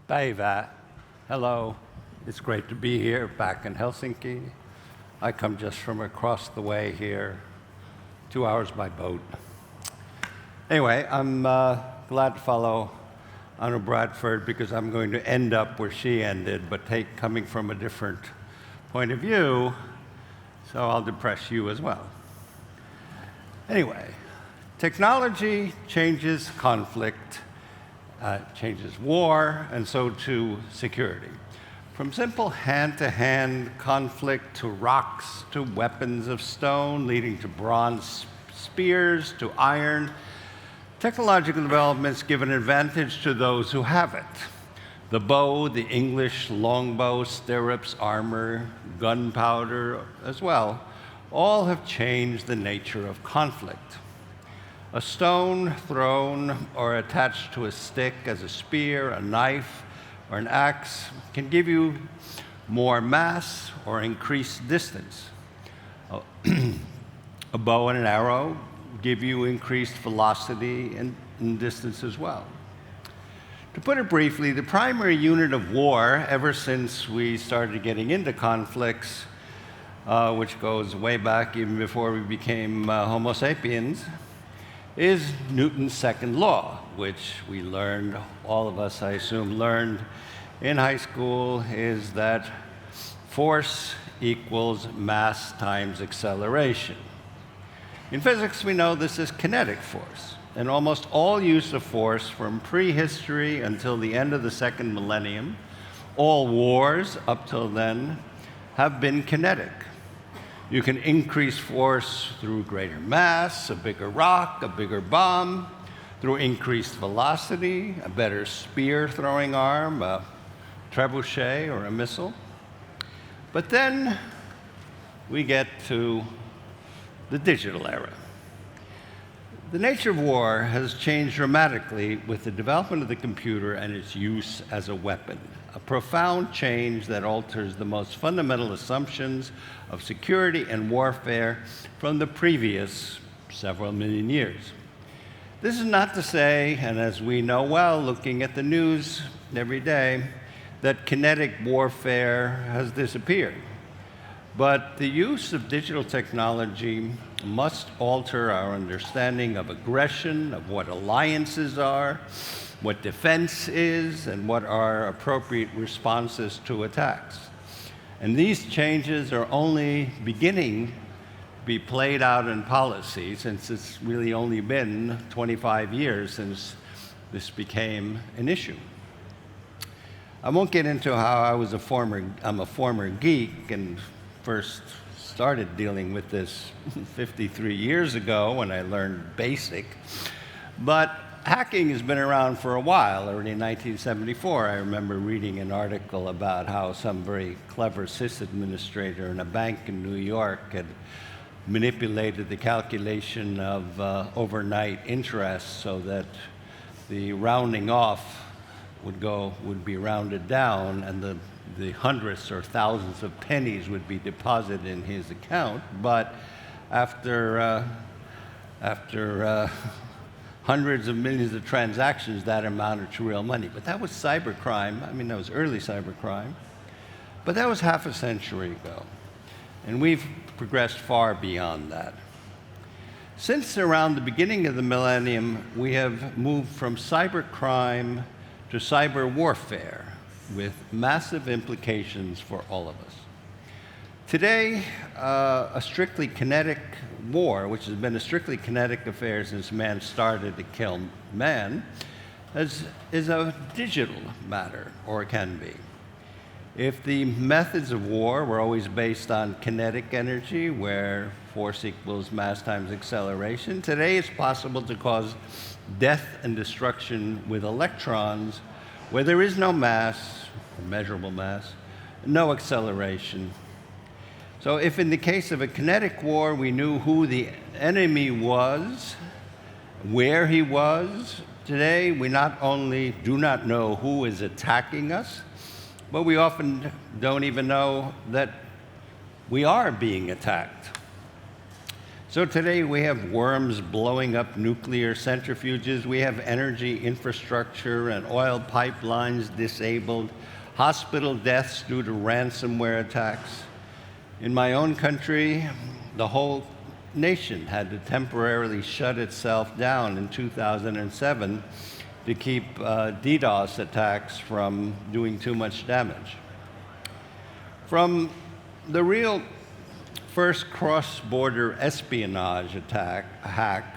Päivää. Hello. It's great to be here back in Helsinki. I come just from across the way here, 2 hours by boat. Anyway, I'm glad to follow Anna Bradford because I'm going to end up where she ended, but coming from a different point of view, so I'll depress you as well. Anyway, technology changes conflict, changes war, and so too security. From simple hand-to-hand conflict to rocks to weapons of stone, leading to bronze spears to iron, technological developments give an advantage to those who have it. The bow, the English longbow, stirrups, armor, gunpowder as well, all have changed the nature of conflict. A stone thrown or attached to a stick as a spear, a knife, or an axe can give you more mass or increased distance. A bow and an arrow give you increased velocity and distance as well. To put it briefly, the primary unit of war, ever since we started getting into conflicts, which goes way back even before we became Homo sapiens, is Newton's second law, which we learned, all of us, I assume, learned in high school, is that force equals mass times acceleration. In physics, we know this is kinetic force, and almost all use of force from prehistory until the end of the second millennium, all wars up till then, have been kinetic. You can increase force through greater mass, a bigger rock, a bigger bomb, through increased velocity, a better spear-throwing arm, a trebuchet or a missile. But then we get to the digital era. The nature of war has changed dramatically with the development of the computer and its use as a weapon, a profound change that alters the most fundamental assumptions of security and warfare from the previous several million years. This is not to say, and as we know well, looking at the news every day, that kinetic warfare has disappeared. But the use of digital technology must alter our understanding of aggression, of what alliances are, what defense is, and what are appropriate responses to attacks. And these changes are only beginning to be played out in policy, since it's really only been 25 years since this became an issue. I won't get into how I'm a former geek and first started dealing with this 53 years ago when I learned BASIC, but hacking has been around for a while. Already in 1974, I remember reading an article about how some very clever sysadministrator in a bank in New York had manipulated the calculation of overnight interest so that the rounding off would be rounded down, and the hundreds or thousands of pennies would be deposited in his account. But after hundreds of millions of transactions, that amounted to real money. But that was cybercrime. I mean, that was early cybercrime. But that was half a century ago. And we've progressed far beyond that. Since around the beginning of the millennium, we have moved from cybercrime to cyber warfare, with massive implications for all of us. Today, a strictly kinetic war, which has been a strictly kinetic affair since man started to kill man, is a digital matter, or it can be. If the methods of war were always based on kinetic energy, where force equals mass times acceleration, today it's possible to cause death and destruction with electrons where there is no mass, measurable mass, no acceleration. So if in the case of a kinetic war we knew who the enemy was, where he was, today we not only do not know who is attacking us, but we often don't even know that we are being attacked. So today we have worms blowing up nuclear centrifuges, we have energy infrastructure and oil pipelines disabled, hospital deaths due to ransomware attacks. In my own country, the whole nation had to temporarily shut itself down in 2007 to keep DDoS attacks from doing too much damage. From the real first cross-border espionage hack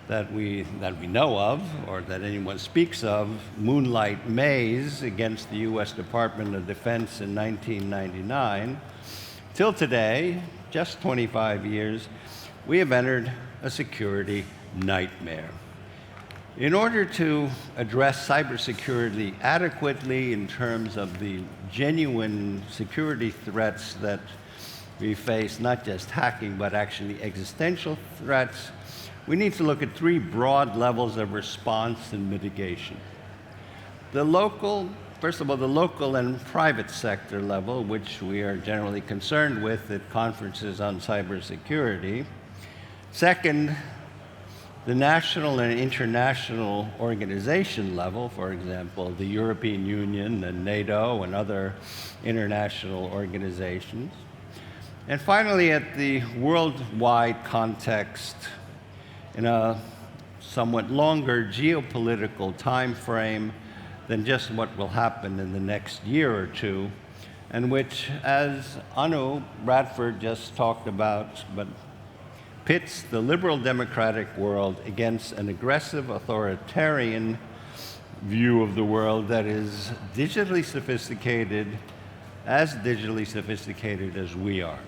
that we know of, or that anyone speaks of, Moonlight Maze against the US Department of Defense in 1999, till today, just 25 years, we have entered a security nightmare. In order to address cybersecurity adequately in terms of the genuine security threats that we face, not just hacking, but actually existential threats, we need to look at three broad levels of response and mitigation. First of all, the local and private sector level, which we are generally concerned with at conferences on cybersecurity. Second, the national and international organization level, for example, the European Union and NATO and other international organizations. And finally, at the worldwide context, in a somewhat longer geopolitical time frame than just what will happen in the next year or two, and which, as Anu Bradford just talked about, but pits the liberal democratic world against an aggressive authoritarian view of the world that is digitally sophisticated as we are.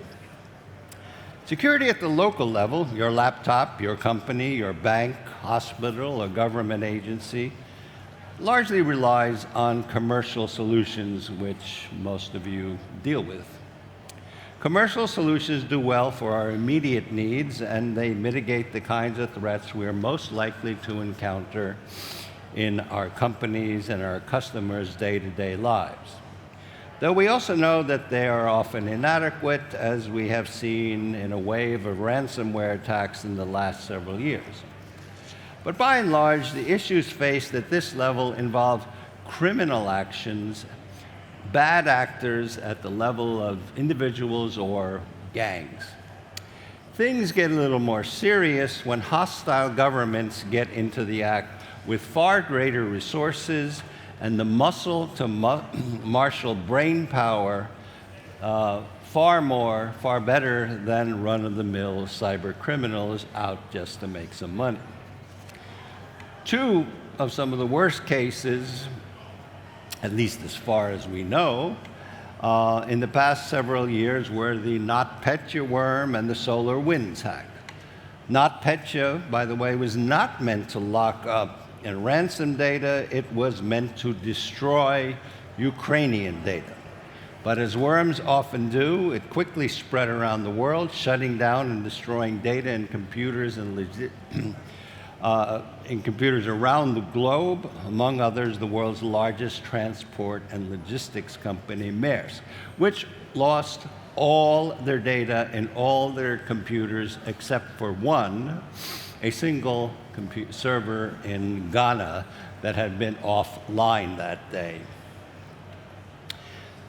Security at the local level, your laptop, your company, your bank, hospital, or government agency, largely relies on commercial solutions, which most of you deal with. Commercial solutions do well for our immediate needs, and they mitigate the kinds of threats we are most likely to encounter in our companies and our customers' day-to-day lives. Though we also know that they are often inadequate, as we have seen in a wave of ransomware attacks in the last several years. But by and large, the issues faced at this level involve criminal actions, bad actors at the level of individuals or gangs. Things get a little more serious when hostile governments get into the act with far greater resources and the muscle to marshal brain power far better than run-of-the-mill cyber criminals out just to make some money. Two of some of the worst cases, at least as far as we know, in the past several years were the NotPetya worm and the SolarWinds hack. NotPetya, by the way, was not meant to lock up and ransom data, it was meant to destroy Ukrainian data. But as worms often do, it quickly spread around the world, shutting down and destroying data in computers computers around the globe, among others, the world's largest transport and logistics company, Maersk, which lost all their data in all their computers except for one, a single server in Ghana that had been offline that day.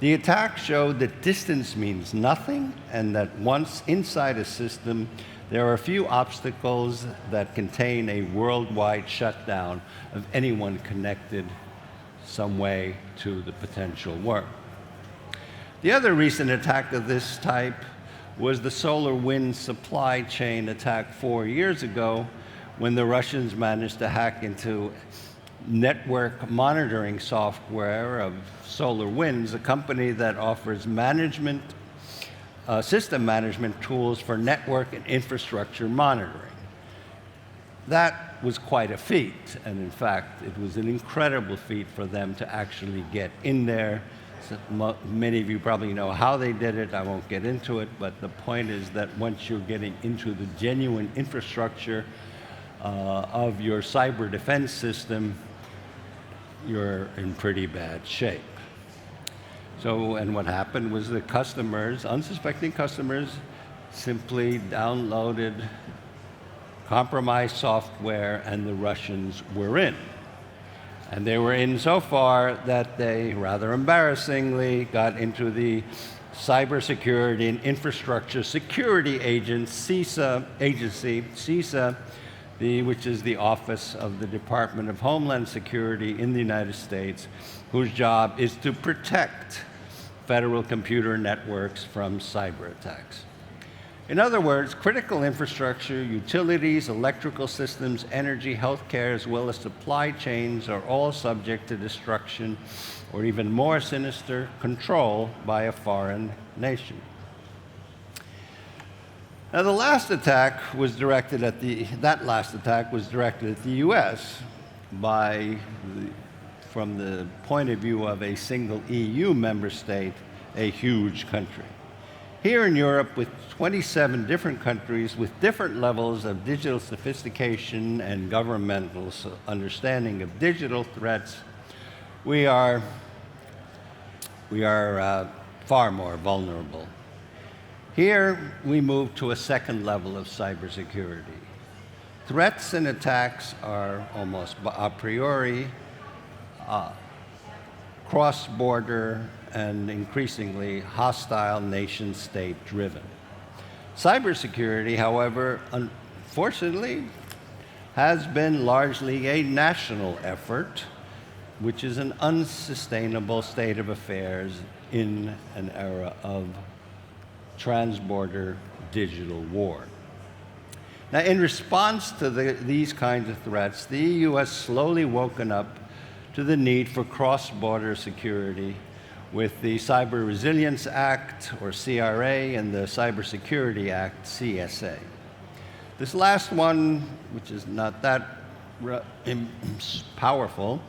The attack showed that distance means nothing, and that once inside a system, there are few obstacles that contain a worldwide shutdown of anyone connected some way to the potential worm. The other recent attack of this type was the SolarWinds supply chain attack 4 years ago, when the Russians managed to hack into network monitoring software of SolarWinds, a company that offers system management tools for network and infrastructure monitoring. That was quite a feat, and in fact, it was an incredible feat for them to actually get in there. So many of you probably know how they did it. I won't get into it, but the point is that once you're getting into the genuine infrastructure of your cyber defense system, you're in pretty bad shape. So, and what happened was the customers, unsuspecting customers, simply downloaded compromised software, and the Russians were in. And they were in so far that they, rather embarrassingly, got into the Cybersecurity and Infrastructure Security Agency, CISA, which is the Office of the Department of Homeland Security in the United States, whose job is to protect federal computer networks from cyber attacks. In other words, critical infrastructure, utilities, electrical systems, energy, healthcare, as well as supply chains are all subject to destruction, or even more sinister, control by a foreign nation. Now, the last attack was directed at the U.S. From the point of view of a single EU member state, a huge country. Here in Europe, with 27 different countries with different levels of digital sophistication and governmental understanding of digital threats, we are far more vulnerable. Here, we move to a second level of cybersecurity. Threats and attacks are almost a priori cross-border and increasingly hostile nation-state driven. Cybersecurity, however, unfortunately, has been largely a national effort, which is an unsustainable state of affairs in an era of transborder digital war. Now, in response to these kinds of threats, the EU has slowly woken up to the need for cross-border security with the Cyber Resilience Act, or CRA, and the Cybersecurity Act, CSA. This last one, which is not that powerful,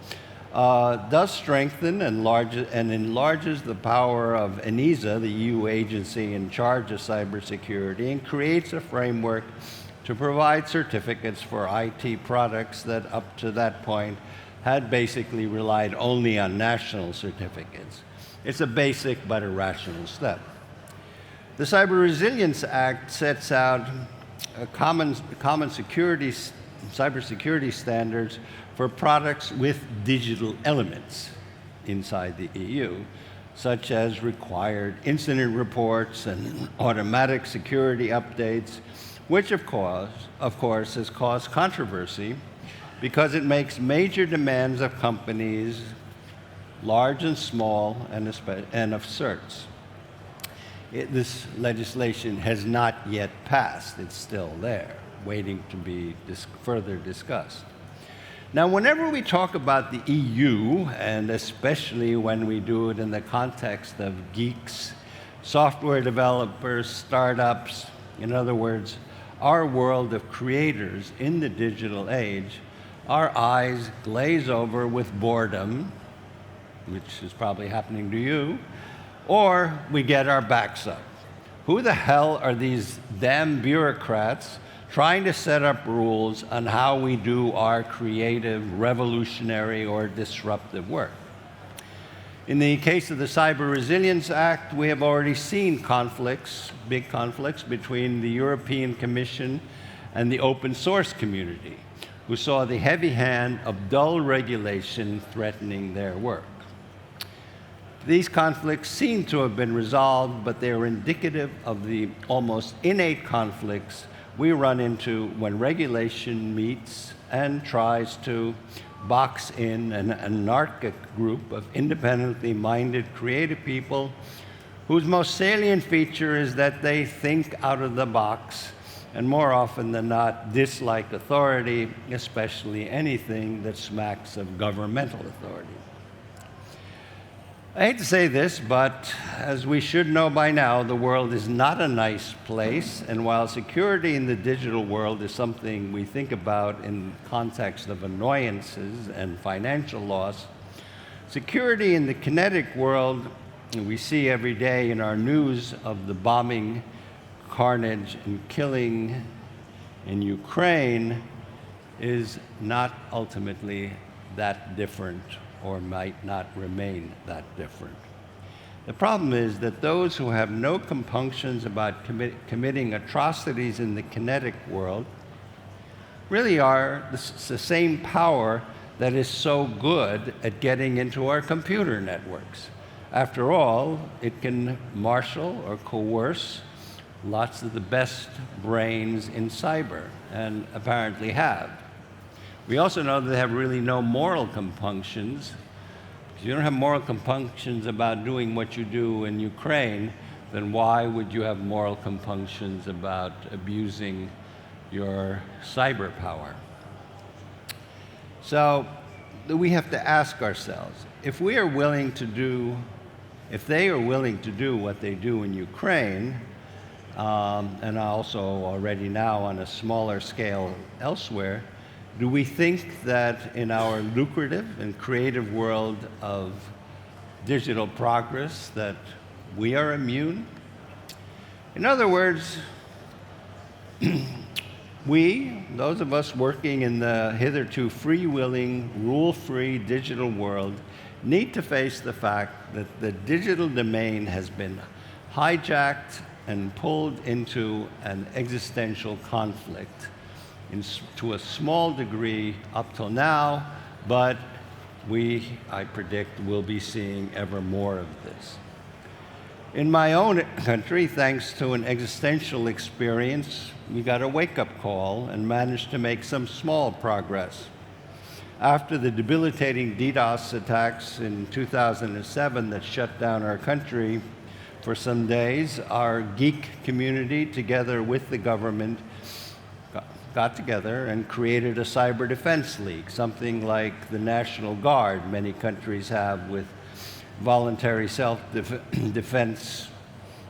does strengthen and enlarges the power of ENISA, the EU agency in charge of cybersecurity, and creates a framework to provide certificates for IT products that up to that point had basically relied only on national certificates. It's a basic but a rational step. The Cyber Resilience Act sets out common cybersecurity standards for products with digital elements inside the EU, such as required incident reports and automatic security updates, which of course has caused controversy because it makes major demands of companies, large and small, and of certs. This legislation has not yet passed. It's still there, waiting to be further discussed. Now, whenever we talk about the EU, and especially when we do it in the context of geeks, software developers, startups, in other words, our world of creators in the digital age, our eyes glaze over with boredom, which is probably happening to you, or we get our backs up. Who the hell are these damn bureaucrats trying to set up rules on how we do our creative, revolutionary, or disruptive work? In the case of the Cyber Resilience Act, we have already seen conflicts, big conflicts, between the European Commission and the open source community, who saw the heavy hand of dull regulation threatening their work. These conflicts seem to have been resolved, but they are indicative of the almost innate conflicts we run into when regulation meets and tries to box in an anarchic group of independently minded creative people whose most salient feature is that they think out of the box and more often than not dislike authority, especially anything that smacks of governmental authority. I hate to say this, but as we should know by now, the world is not a nice place, and while security in the digital world is something we think about in the context of annoyances and financial loss, security in the kinetic world we see every day in our news of the bombing, carnage, and killing in Ukraine is not ultimately that different, or might not remain that different. The problem is that those who have no compunctions about committing atrocities in the kinetic world really are the same power that is so good at getting into our computer networks. After all, it can marshal or coerce lots of the best brains in cyber, and apparently have. We also know that they have really no moral compunctions. If you don't have moral compunctions about doing what you do in Ukraine, then why would you have moral compunctions about abusing your cyber power? So we have to ask ourselves, if they are willing to do what they do in Ukraine, and also already now on a smaller scale elsewhere, do we think that in our lucrative and creative world of digital progress that we are immune? In other words, we, those of us working in the hitherto freewheeling, rule-free digital world, need to face the fact that the digital domain has been hijacked and pulled into an existential conflict to a small degree up till now, but I predict, will be seeing ever more of this. In my own country, thanks to an existential experience, we got a wake-up call and managed to make some small progress. After the debilitating DDoS attacks in 2007 that shut down our country for some days, our geek community, together with the government, got together and created a cyber defense league, something like the National Guard many countries have, with voluntary self-defense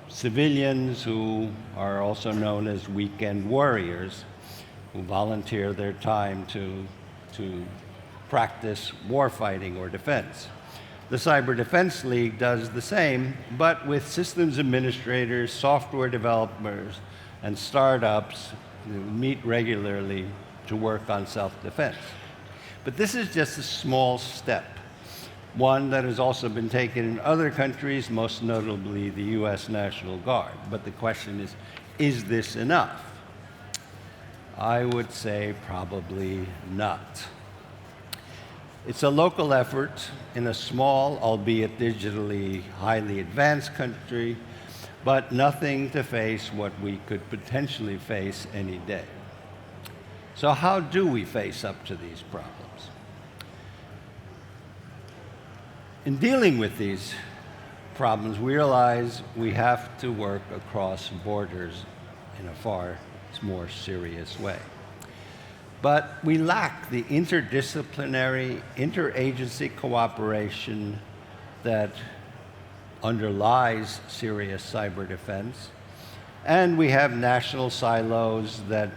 civilians who are also known as weekend warriors, who volunteer their time to practice warfighting or defense. The Cyber Defense League does the same, but with systems administrators, software developers, and startups who meet regularly to work on self-defense. But this is just a small step, one that has also been taken in other countries, most notably the US National Guard. But the question is this enough? I would say probably not. It's a local effort in a small, albeit digitally highly advanced country, but nothing to face what we could potentially face any day. So how do we face up to these problems? In dealing with these problems, we realize we have to work across borders in a far more serious way. But we lack the interdisciplinary, interagency cooperation that underlies serious cyber defense, and we have national silos that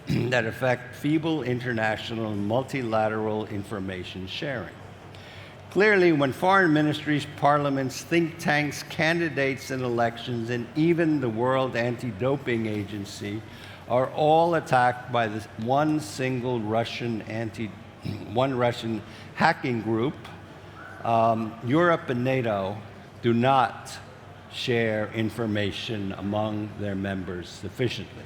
affect feeble international and multilateral information sharing. Clearly, when foreign ministries, parliaments, think tanks, candidates in elections, and even the World Anti-Doping Agency are all attacked by this one single Russian hacking group, Europe and NATO do not share information among their members sufficiently.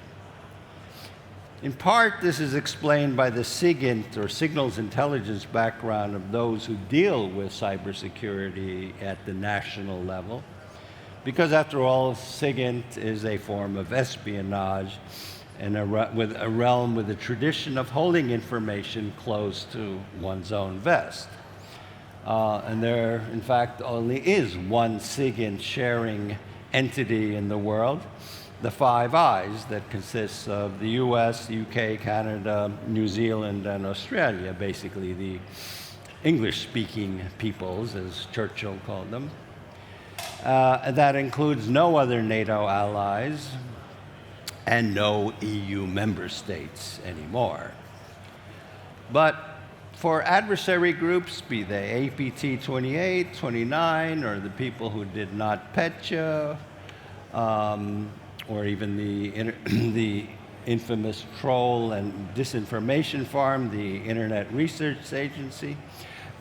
In part, this is explained by the SIGINT, or signals intelligence background, of those who deal with cybersecurity at the national level, because after all, SIGINT is a form of espionage in a realm with a tradition of holding information close to one's own vest. And there, in fact, only is one SIGINT sharing entity in the world, the IIves, that consists of the US, UK, Canada, New Zealand, and Australia, basically the English-speaking peoples, as Churchill called them. That includes no other NATO allies and no EU member states anymore. But for adversary groups, be they APT 28, 29, or the people who did not Petya, or even the infamous troll and disinformation farm, the Internet Research Agency,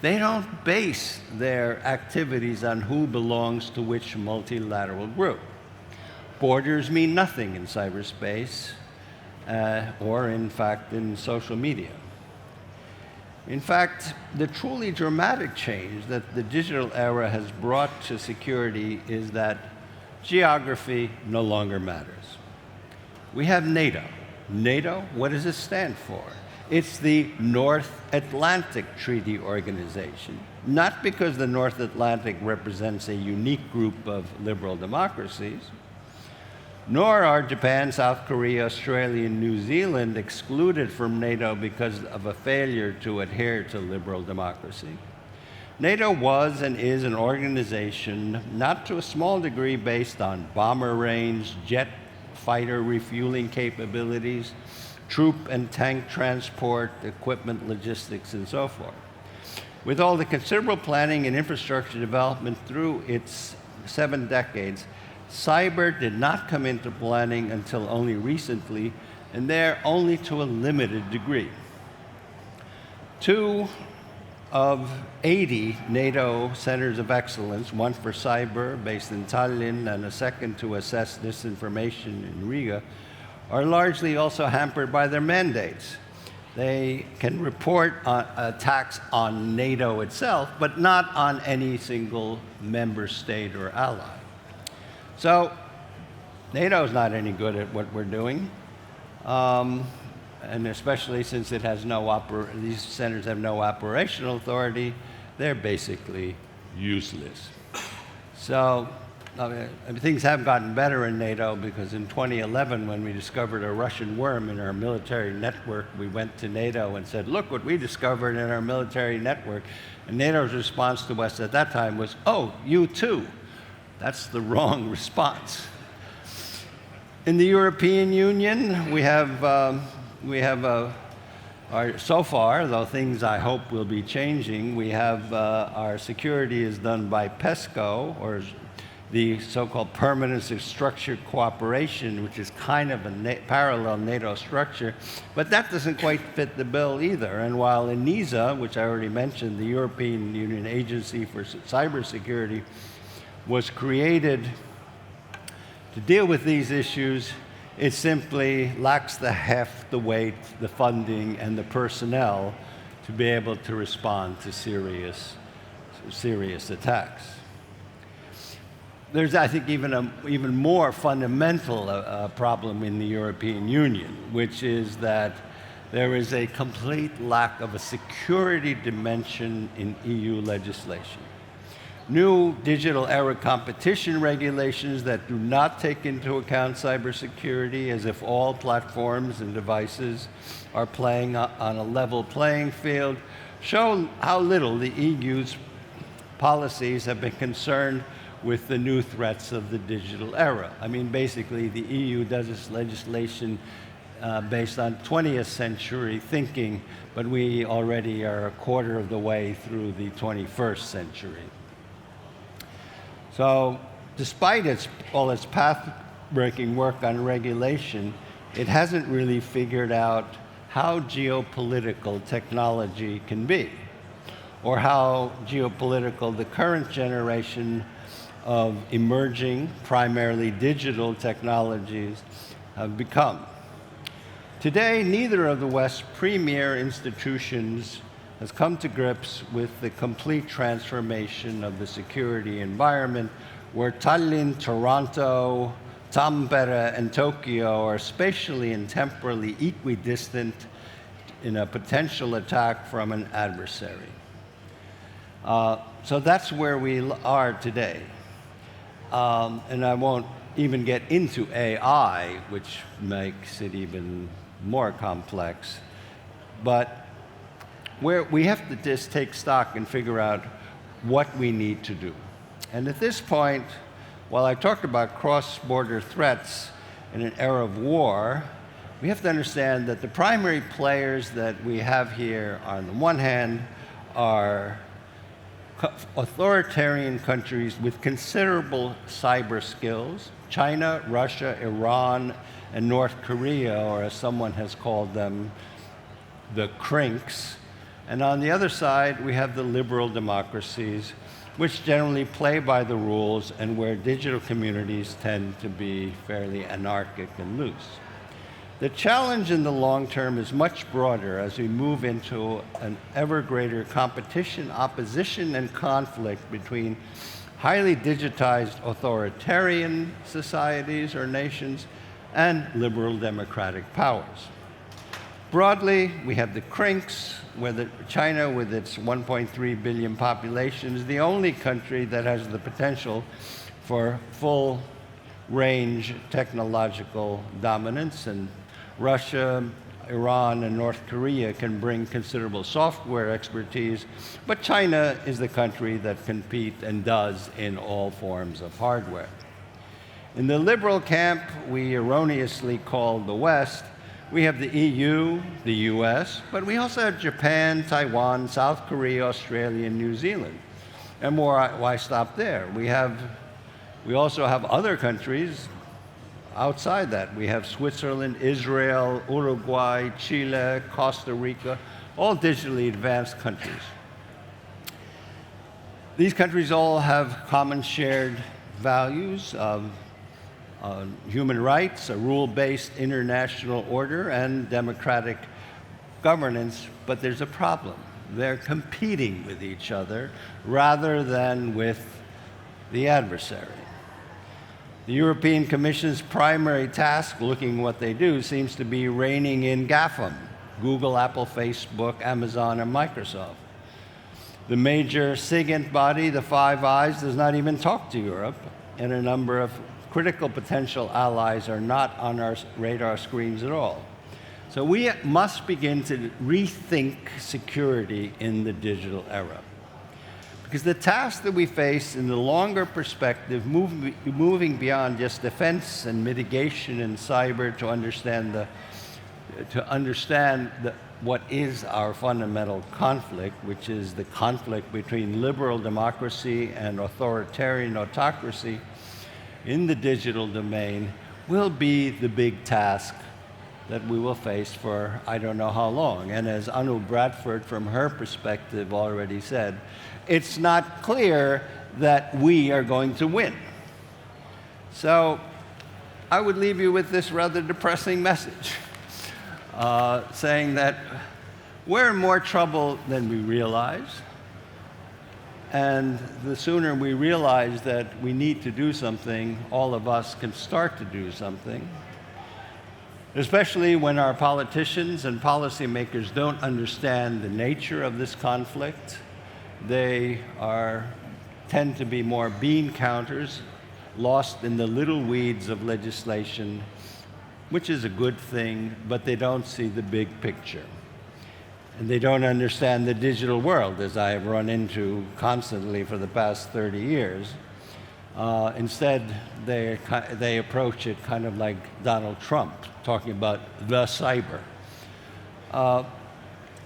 they don't base their activities on who belongs to which multilateral group. Borders mean nothing in cyberspace. or in fact in social media. In fact, the truly dramatic change that the digital era has brought to security is that geography no longer matters. We have NATO. NATO, what does it stand for? It's the North Atlantic Treaty Organization, not because the North Atlantic represents a unique group of liberal democracies, nor are Japan, South Korea, Australia, and New Zealand excluded from NATO because of a failure to adhere to liberal democracy. NATO was and is an organization, not to a small degree based on bomber range, jet fighter refueling capabilities, troop and tank transport, equipment, logistics, and so forth. With all the considerable planning and infrastructure development through its 7 decades, cyber did not come into planning until only recently, and there only to a limited degree. 2 of 80 NATO centers of excellence, one for cyber based in Tallinn and a second to assess disinformation in Riga, are largely also hampered by their mandates. They can report attacks on NATO itself, but not on any single member state or ally. So NATO's not any good at what we're doing, and especially since it has these centers have no operational authority, they're basically useless. So things have gotten better in NATO because in 2011, when we discovered a Russian worm in our military network, we went to NATO and said, look what we discovered in our military network. And NATO's response to us at that time was, oh, you too. That's the wrong response. In the European Union, we have so far, though things I hope will be changing, we have our security is done by PESCO, or the so-called Permanence of Structured Cooperation, which is kind of a parallel NATO structure, but that doesn't quite fit the bill either. And while ENISA, which I already mentioned, the European Union Agency for Cybersecurity, was created to deal with these issues, it simply lacks the heft, the weight, the funding, and the personnel to be able to respond to serious attacks. There's, I think, even more fundamental problem in the European Union, which is that there is a complete lack of a security dimension in EU legislation. New digital era competition regulations that do not take into account cybersecurity, as if all platforms and devices are playing on a level playing field, show how little the EU's policies have been concerned with the new threats of the digital era. I mean, basically, the EU does its legislation based on 20th century thinking, but we already are a quarter of the way through the 21st century. So despite all its path-breaking work on regulation, it hasn't really figured out how geopolitical technology can be, or how geopolitical the current generation of emerging, primarily digital technologies have become. Today, neither of the West's premier institutions has come to grips with the complete transformation of the security environment, where Tallinn, Toronto, Tampere, and Tokyo are spatially and temporally equidistant in a potential attack from an adversary. So that's where we are today. And I won't even get into AI, which makes it even more complex. But where we have to just take stock and figure out what we need to do. And at this point, while I talked about cross-border threats in an era of war, we have to understand that the primary players that we have here, on the one hand, are authoritarian countries with considerable cyber skills: China, Russia, Iran, and North Korea, or as someone has called them, the crinks. And on the other side, we have the liberal democracies, which generally play by the rules and where digital communities tend to be fairly anarchic and loose. The challenge in the long term is much broader as we move into an ever greater competition, opposition, and conflict between highly digitized authoritarian societies or nations and liberal democratic powers. Broadly, we have the CRINCs, where China, with its 1.3 billion population, is the only country that has the potential for full-range technological dominance, and Russia, Iran, and North Korea can bring considerable software expertise, but China is the country that competes and does in all forms of hardware. In the liberal camp we erroneously call the West, we have the EU, the US, but we also have Japan, Taiwan, South Korea, Australia, and New Zealand. And why stop there? We also have other countries outside that. We have Switzerland, Israel, Uruguay, Chile, Costa Rica, all digitally advanced countries. These countries all have common shared values of human rights, a rule-based international order, and democratic governance, but there's a problem. They're competing with each other rather than with the adversary. The European Commission's primary task, looking what they do, seems to be reining in GAFAM, Google, Apple, Facebook, Amazon, and Microsoft. The major SIGINT body, the IIves, does not even talk to Europe, and a number of critical potential allies are not on our radar screens at all. So we must begin to rethink security in the digital era. Because the task that we face in the longer perspective, moving beyond just defense and mitigation in cyber to understand what is our fundamental conflict, which is the conflict between liberal democracy and authoritarian autocracy in the digital domain, will be the big task that we will face for I don't know how long. And as Anu Bradford, from her perspective, already said, it's not clear that we are going to win. So I would leave you with this rather depressing message, saying that we're in more trouble than we realize. And the sooner we realize that we need to do something, all of us can start to do something, especially when our politicians and policymakers don't understand the nature of this conflict. They tend to be more bean counters, lost in the little weeds of legislation, which is a good thing, but they don't see the big picture. And they don't understand the digital world, as I have run into constantly for the past 30 years. Instead, they approach it kind of like Donald Trump, talking about the cyber.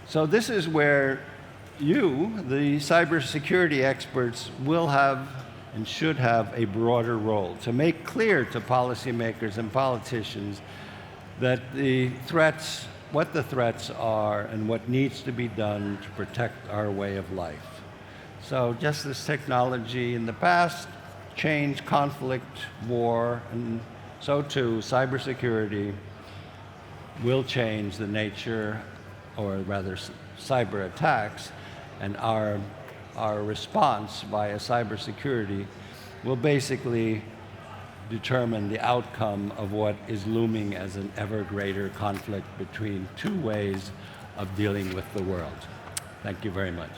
So this is where you, the cybersecurity experts, will have and should have a broader role to make clear to policymakers and politicians that what the threats are and what needs to be done to protect our way of life. So just as technology in the past changed conflict, war, and so too cybersecurity will change the nature, or rather cyber attacks, and our response via cybersecurity will basically determine the outcome of what is looming as an ever greater conflict between two ways of dealing with the world. Thank you very much.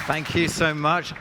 Thank you so much.